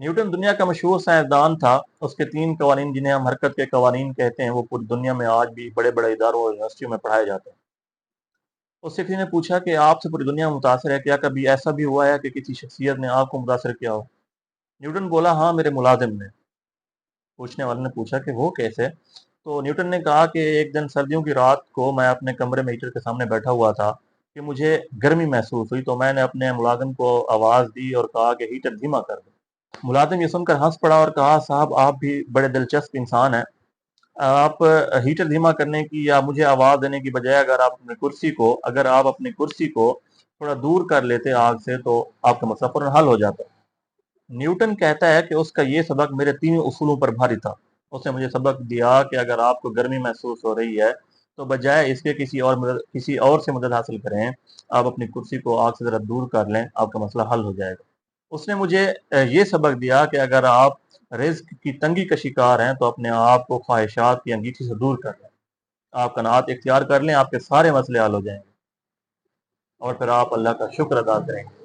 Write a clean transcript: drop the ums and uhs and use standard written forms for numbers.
Newton دنیا کا مشہور سائنسدان تھا۔ اس کے 3 قوانین جنہیں ہم حرکت کے قوانین کہتے ہیں وہ پوری دنیا میں آج بھی بڑے بڑے اداروں اور یونیورسٹیوں میں پڑھائے جاتے ہیں۔ اس سے کسی نے پوچھا کہ آپ سے پوری دنیا متاثر ہے، کیا کبھی ایسا بھی ہوا ہے کہ کسی شخصیت نے آپ کو متاثر کیا ہو؟ نیوٹن بولا، ہاں، میرے ملازم نے۔ پوچھنے والے نے پوچھا کہ وہ کیسے؟ تو نیوٹن نے کہا کہ ایک دن سردیوں کی رات کو میں اپنے کمرے میں ہیٹر کے سامنے بیٹھا ہوا تھا کہ مجھے گرمی محسوس ہوئی، تو میں نے اپنے ملازم کو آواز دی اور کہا کہ ہیٹر دھیما کر دو۔ ملازم یہ سن کر ہنس پڑا اور کہا، صاحب آپ بھی بڑے دلچسپ انسان ہیں، آپ ہیٹر دھیما کرنے کی یا مجھے آواز دینے کی بجائے اگر آپ اپنی کرسی کو تھوڑا دور کر لیتے آگ سے تو آپ کا مسئلہ فوراً حل ہو جاتا۔ نیوٹن کہتا ہے کہ اس کا یہ سبق میرے 3 اصولوں پر بھاری تھا۔ اس نے مجھے سبق دیا کہ اگر آپ کو گرمی محسوس ہو رہی ہے تو بجائے اس کے کسی اور سے مدد حاصل کریں، آپ اپنی کرسی کو آگ سے ذرا دور کر لیں، آپ کا مسئلہ حل ہو جائے گا۔ اس نے مجھے یہ سبق دیا کہ اگر آپ رزق کی تنگی کا شکار ہیں تو اپنے آپ کو خواہشات کی انگیٹھی سے دور کر لیں، آپ قناعت اختیار کر لیں، آپ کے سارے مسئلے حل ہو جائیں گے اور پھر آپ اللہ کا شکر ادا کریں گے۔